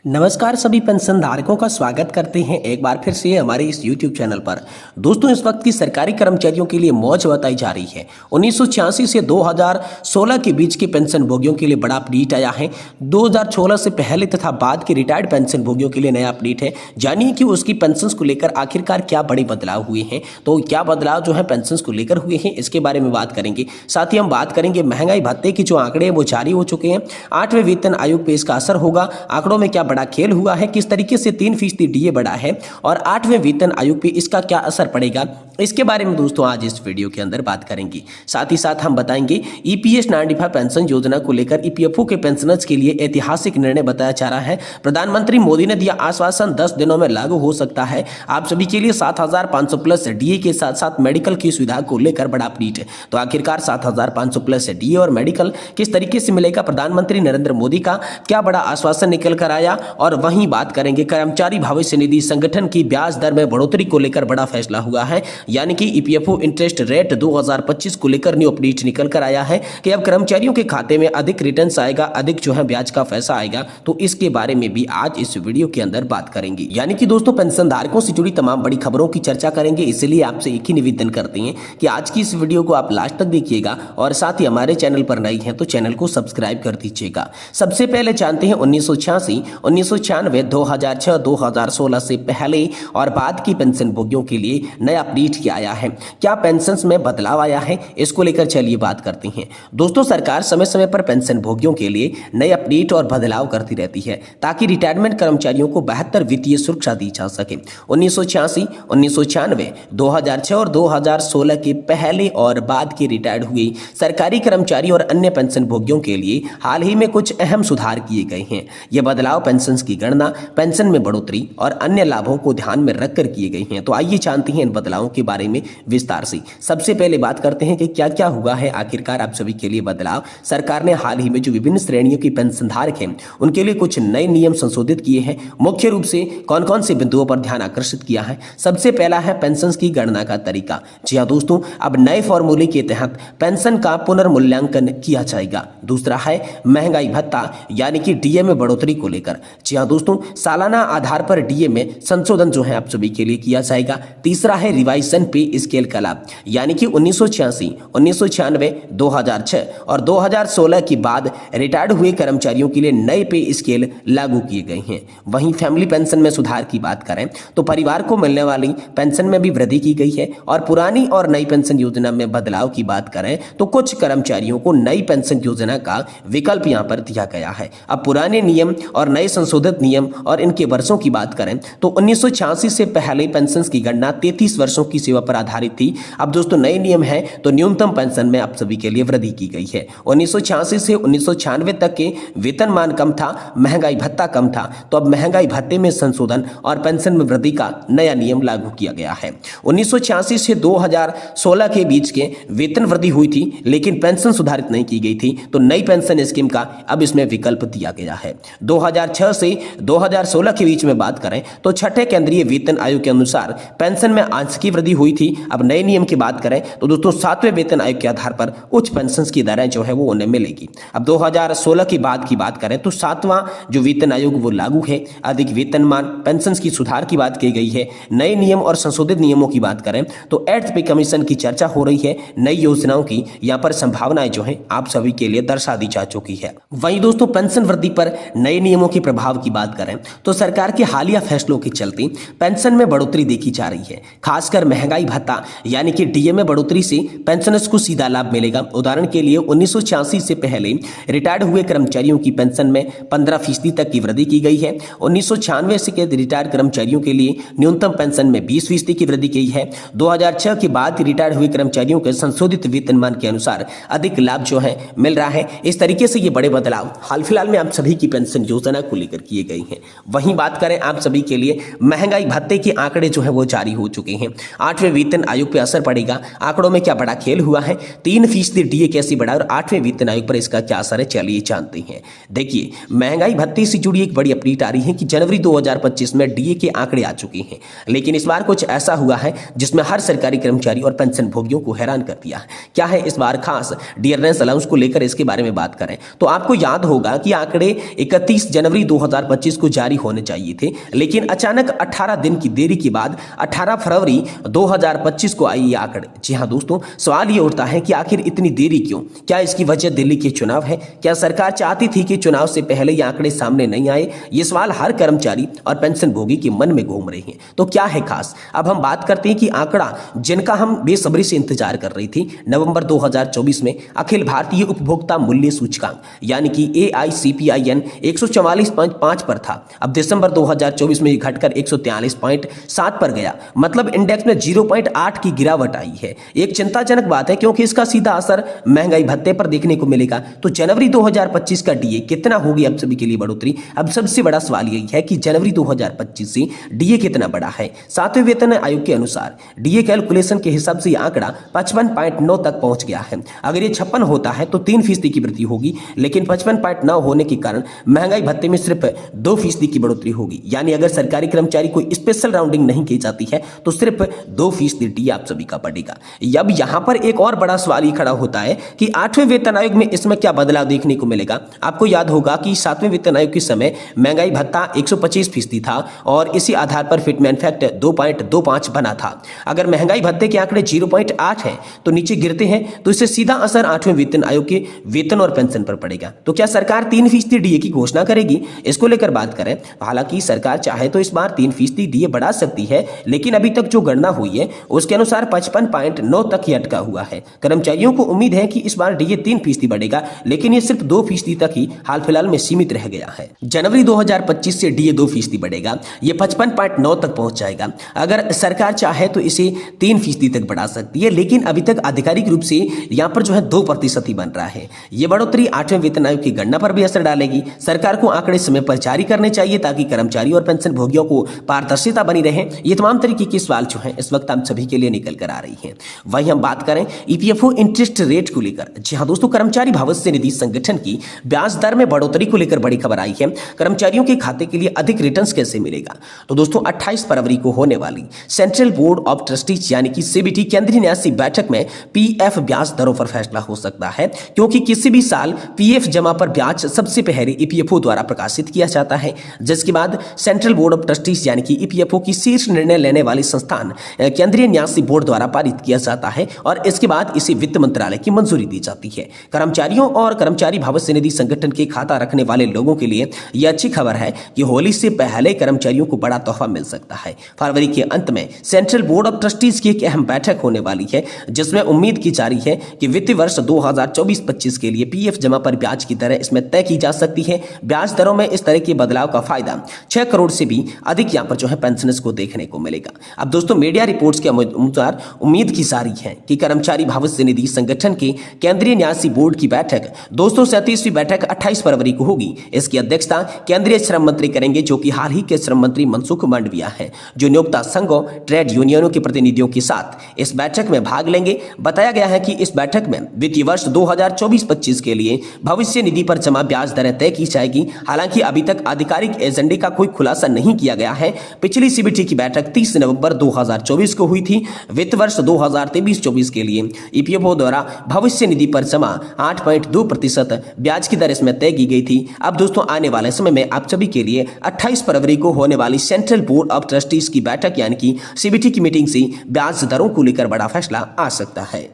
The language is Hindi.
नमस्कार सभी पेंशन धारकों का स्वागत करते हैं एक बार फिर से हमारे इस YouTube चैनल पर। दोस्तों, इस वक्त की सरकारी कर्मचारियों के लिए मौज बताई जा रही है। 1986 से 2016 के बीच के पेंशन भोगियों के लिए बड़ा अपडेट आया है। 2016 से पहले तथा बाद के रिटायर्ड पेंशन भोगियों के लिए नया अपडेट है। जानिए कि उसकी पेंशन को लेकर आखिरकार क्या बड़े बदलाव हुए हैं। तो क्या बदलाव जो है पेंशन को लेकर हुए हैं, इसके बारे में बात करेंगे। साथ ही हम बात करेंगे महंगाई भत्ते की जो आंकड़े हैं वो जारी हो चुके हैं। 8वें वेतन आयोग पे इसका असर होगा। आंकड़ों में क्या बड़ा खेल हुआ है, किस तरीके से 3% डीए बढ़ा है और 8वें वेतन आयोग पे इसका क्या असर पड़ेगा, इसके बारे में दोस्तों आज इस वीडियो के अंदर बात करेंगे। साथ ही साथ हम बताएंगे ईपीएस 95 पेंशन योजना को लेकर ईपीएफओ के पेंशनर्स के लिए ऐतिहासिक निर्णय बताया जा रहा है। प्रधानमंत्री मोदी ने दिया आश्वासन 10 दिनों में लागू हो सकता है। आप सभी के लिए 7500 प्लस डीए के साथ साथ मेडिकल की सुविधा को लेकर बड़ा अपडेट है। तो आखिरकार 7500 प्लस डीए और मेडिकल किस तरीके से मिलेगा, प्रधानमंत्री नरेंद्र मोदी का क्या बड़ा आश्वासन निकल कर आया। और वहीं बात करेंगे कर्मचारी भविष्य निधि संगठन की ब्याज दर में बढ़ोतरी को लेकर बड़ा फैसला हुआ है, यानी कि ईपीएफओ इंटरेस्ट रेट 2025 को लेकर न्यू अपडेट निकल कर आया है कि अब कर्मचारियों के खाते में अधिक रिटर्न्स आएगा, अधिक जो है ब्याज का पैसा आएगा। तो इसके बारे में भी आज इस वीडियो के अंदर बात करेंगे। यानी कि दोस्तों पेंशन धारकों से जुड़ी तमाम बड़ी खबरों की चर्चा करेंगे। इसलिए आपसे एक ही निवेदन करते हैं कि आज की इस वीडियो को आप लास्ट तक देखिएगा और साथ ही हमारे चैनल पर नए हैं तो चैनल को सब्सक्राइब कर दीजिएगा। सबसे पहले जानते हैं 1986, 1996, 2006, 2016 से पहले और बाद की पेंशन भोगियों के लिए नया अपडेट क्या आया है, क्या पेंशन्स में बदलाव आया है, इसको लेकर चलिए बात करते हैं। दोस्तों, सरकार समय समय पर पेंशन भोगियों के लिए नए अपडेट और बदलाव करती रहती है ताकि रिटायरमेंट कर्मचारियों को बेहतर वित्तीय सुरक्षा दी जा सके। 1986, 1996, 2006 और 2016 के पहले और बाद के रिटायर्ड हुए सरकारी कर्मचारी और अन्य पेंशन भोगियों के लिए हाल ही में कुछ अहम सुधार किए गए हैं। ये बदलाव पेंशन की गणना, पेंशन में बढ़ोतरी और अन्य लाभों को ध्यान में रखकर किए गए हैं। तो आइए जानते हैं इन बदलावों के बारे में विस्तार से। सबसे पहले बात करते हैं कि क्या क्या हुआ है आखिरकार आप सभी के लिए बदलाव। सरकार ने हाल ही में जो विभिन्न श्रेणियों की पेंशन धारक हैं उनके लिए कुछ नए नियम संशोधित किए हैं। मुख्य रूप से कौन कौन से बिंदुओं पर ध्यान आकर्षित किया है। सबसे पहला है पेंशन की गणना का तरीका। जी हाँ दोस्तों, अब नए फॉर्मूले के तहत पेंशन का पुनर्मूल्यांकन किया जाएगा। दूसरा है महंगाई भत्ता यानी कि डीए में बढ़ोतरी को लेकर। जी हाँ दोस्तों, सालाना आधार पर डीए में संशोधन जो है आप सभी के लिए किया जाएगा। तीसरा है रिवाइजन पे स्केल का लाभ, यानी कि 1986, 1996, 2006 और 2016 के बाद रिटायर्ड हुए कर्मचारियों के लिए नए पे स्केल लागू किए गए हैं। वहीं फैमिली पेंशन में सुधार की बात करें तो परिवार को मिलने वाली पेंशन में भी वृद्धि की गई है। और पुरानी और नई पेंशन योजना में बदलाव की बात करें तो कुछ कर्मचारियों को नई पेंशन योजना का विकल्प यहां पर दिया गया है। अब पुराने नियम और नए संशोधित नियम और इनके वर्षों की बात करें तो 1986 से पहले पेंशन की गणना 33 वर्षों की सेवा पर आधारित थी। अब दोस्तों नए नियम है तो न्यूनतम पेंशन में आप सभी के लिए वृद्धि की गई है। 1986 से 1996 तक के वेतनमान कम था, महंगाई भत्ता कम था, तो अब महंगाई भत्ते में संशोधन और पेंशन में वृद्धि का नया नियम लागू किया गया है। 1986 से 2016 के बीच के वेतन वृद्धि हुई थी लेकिन पेंशन सुधारित नहीं की गई थी, तो नई पेंशन स्कीम का अब इसमें विकल्प दिया गया है। 2006 से 2016 के बीच में बात करें तो छठे केंद्रीय वेतन आयोग के अनुसार पेंशन में आंशिक वृद्धि हुई थी। अब नए नियम की बात करें तो दोस्तों 7वें वेतन आयोग के आधार पर उच्च पेंशन की दरें जो है वो उन्हें मिलेगी। अब 2016 के बाद की बात करें तो 7वां जो वेतन आयोग वो लागू है। अधिक वेतनमान पेंशन की सुधार की बात की गई है। नए नियम और संशोधित नियमों की बात करें तो 8th पे कमीशन की चर्चा हो रही है। नई योजनाओं की यहाँ पर संभावनाएं जो है आप सभी के लिए दर्शा दी जा चुकी है। वहीं दोस्तों पेंशन वृद्धि पर नए नियमों के प्रभाव की बात करें तो सरकार के हालिया फैसलों के चलते पेंशन में बढ़ोतरी देखी जा रही है। खासकर महंगाई भत्ता यानी कि डीए में बढ़ोतरी से पेंशनर्स को सीधा लाभ मिलेगा। उदाहरण के लिए 1986 से पहले रिटायर्ड हुए कर्मचारियों की पेंशन में 15% तक की वृद्धि की गई है। 1996 से के रिटायर्ड कर्मचारियों के लिए न्यूनतम पेंशन में 20% की वृद्धि की है। 2006 के बाद रिटायर्ड हुए कर्मचारियों के संशोधित वेतनमान के अनुसार अधिक लाभ जो है मिल रहा है। इस तरीके से ये बड़े बदलाव हाल फिलहाल में आप सभी की पेंशन योजना को लेकर किए गए हैं। वहीं बात करें आप सभी के लिए महंगाई भत्ते के आंकड़े जो है वो जारी हो चुके हैं। 8वें वेतन आयोग पर असर पड़ेगा। आंकड़ों में क्या बड़ा खेल हुआ है, 3% डीए कैसे बढ़ा और 8वें वेतन आयोग पर इसका क्या असर है, चलिए जानते हैं। देखिए, महंगाई भत्ते से जुड़ी एक बड़ी अपडेट आ रही है कि जनवरी 2025 में डीए के आंकड़े आ चुके हैं, लेकिन इस बार कुछ ऐसा हुआ है जिसमें हर सरकारी कर्मचारी और पेंशन भोगियों को हैरान कर दिया है। क्या है इस बार खास डियरनेस अलाउंस को लेकर, इसके बारे में बात करें तो आपको याद होगा कि आंकड़े 31 जनवरी 2025 को जारी होने चाहिए थे, लेकिन अचानक 18 दिन की देरी के बाद 18 फरवरी 2025 को आई ये आंकड़े। जी हाँ दोस्तों, सवाल ये उठता है कि आखिर इतनी देरी क्यों? क्या इसकी वजह दिल्ली के चुनाव है? क्या सरकार चाहती थी कि चुनाव से पहले ये आंकड़े सामने नहीं आए? ये सवाल हर कर्मचारी और पेंशन भोगी के मन में घूम रहे हैं। तो क्या है खास? अब हम बात करते हैं कि आंकड़ा जिनका हम बेसब्री से इंतजार कर रही थी नवंबर 2024 में अखिल भारतीय उपभोक्ता मूल्य सूचकांक यानी कि AICPIN 144.5 पर था। अब दिसंबर 2024 में घटकर 143.7 पर गया, मतलब इंडेक्स में 0.8 की गिरावट आई है। एक चिंताजनक बात है क्योंकि इसका सीधा असर महंगाई भत्ते पर देखने को मिलेगा। तो जनवरी 2025 का डीए कितना होगी आप सभी के लिए बढ़ोतरी? अब सबसे बड़ा सवाल यही है कि जनवरी 2025 से डीए कितना बढ़ा है। 7वें वेतन आयोग के अनुसार डीए कैलकुलेशन के हिसाब से यह आंकड़ा 55.9 तक पहुंच गया है। अगर ये 56 होता है तो 3% की वृद्धि होगी, लेकिन 55.9 होने के कारण महंगाई भत्ते में सिर्फ 2% की बढ़ोतरी होगी। यानी अगर सरकारी कर्मचारी को स्पेशल राउंडिंग नहीं की जाती है तो सिर्फ 2% डीए आप सभी का बढ़ेगा। अब यहां पर एक और बड़ा सवाल ये खड़ा होता है कि 8वें वेतन आयोग में इसमें क्या बदलाव देखने को मिलेगा। आपको याद होगा कि 7वें वेतन आयोग के समय महंगाई भत्ता 125% था और इसी आधार पर फिटमैन फैक्ट 2.25 बना था। अगर महंगाई भत्ते के आंकड़े 0.8 है तो नीचे गिरते हैं तो इससे सीधा असर 8वें वेतन आयोग के वेतन और पेंशन पर पड़ेगा। तो क्या सरकार 3% डीए की घोषणा करेगी? इसको लेकर बात करें, हालांकि सरकार चाहे तो इस बार 3% डीए बढ़ा सकती है, लेकिन अभी तक जो गणना हुई है उसके अनुसार 55.9 तक ही अटका हुआ है। कर्मचारियों को उम्मीद है कि इस बार डीए 3% बढ़ेगा, लेकिन ये सिर्फ 2% तक ही हाल फिलहाल में सीमित रह गया है। जनवरी 2025 से डीए 2% बढ़ेगा, ये 55.9 तक पहुंच जाएगा। अगर सरकार चाहे तो इसे 3% तक बढ़ा सकती है, लेकिन अभी तक आधिकारिक रूप से यहाँ पर जो है 2% ही बन रहा है। ये बढ़ोतरी 8वें वेतन आयोग की गणना पर भी असर डालेगी। सरकार को आंकड़े समय पर जारी करने चाहिए ताकि कर्मचारी और पेंशन भोगियों को पारदर्शिता बनी रहे। ये तमाम तरीके के सवाल जो है इस वक्त हम सभी के लिए निकल कर आ रही है। वहीं हम बात करें ईपीएफओ इंटरेस्ट रेट को लेकर। जी हाँ दोस्तों, कर्मचारी भविष्य निधि संगठन की ब्याज दर में बढ़ोतरी को लेकर बड़ी खबर आई है। कर्मचारियों के खाते के लिए अधिक रिटर्न्स कैसे मिलेगा? तो दोस्तों 28 फरवरी को होने वाली सेंट्रल बोर्ड ऑफ ट्रस्टीज यानी कि सीबीटी केंद्रीय न्यासी बैठक में पीएफ ब्याज दरों पर फैसला हो सकता है, क्योंकि किसी भी साल पीएफ जमा पर ब्याज सबसे पहले ईपीएफओ द्वारा प्रकाशित किया जाता है, जिसके बाद सेंट्रल बोर्ड ऑफ ट्रस्टीज यानी कि ईपीएफओ की शीर्ष निर्णय लेने वाली संस्थान केंद्रीय न्यासी बोर्ड द्वारा पारित किया जाता है और इसके बाद इसे वित्त मंत्रालय की मंजूरी दी जाती है। कर्मचारियों और कर्मचारी भविष्य निधि संगठन के खाता रखने वाले लोगों के लिए यह अच्छी खबर है कि होली से पहले कर्मचारियों को बड़ा तोहफा मिल सकता है। फरवरी के अंत में सेंट्रल बोर्ड ऑफ ट्रस्टीज की एक अहम बैठक होने वाली है, जिसमें उम्मीद की जा रही है कि वित्तीय वर्ष 2024-25 के लिए पीएफ जमा पर ब्याज की दरें इसमें तय की जा सकती है। ब्याज दरों में इस तरह के बदलाव का फायदा 6 करोड़ से भी अधिक यहाँ पर जो है पेंशनर्स को देखने को मिलेगा। अब दोस्तों मीडिया रिपोर्ट्स के अनुसार उम्मीद की जा रही है कि कर्मचारी भविष्य निधि संगठन के केंद्रीय न्यासी बोर्ड की बैठक 237वीं बैठक 28 फरवरी को होगी। इसकी अध्यक्षता केंद्रीय श्रम मंत्री करेंगे, जो कि हाल ही के श्रम मंत्री मनसुख मांडविया हैं, जो नियोक्ता संघों, ट्रेड यूनियनों के प्रतिनिधियों के साथ इस बैठक में भाग लेंगे। बताया गया है कि इस बैठक में वित्तीय वर्ष 2024-25 के लिए भविष्य निधि पर जमा ब्याज दरें तय की जाएगी। हालांकि अभी तक आधिकारिक एजेंडे का कोई खुलासा नहीं किया गया है। पिछली सीबीटी की बैठक 30 नवंबर 2024 को हुई थी। वित्त वर्ष 2023-24 के लिए ईपीएफओ द्वारा भविष्य निधि पर जमा 8.2% ब्याज की दर इसमें तय की गई थी। अब दोस्तों आने वाले समय में आप सभी के लिए 28 फरवरी को होने वाली सेंट्रल बोर्ड ऑफ ट्रस्टीज की बैठक यानी कि सीबीटी की मीटिंग से ब्याज दरों को लेकर बड़ा फैसला आ सकता है।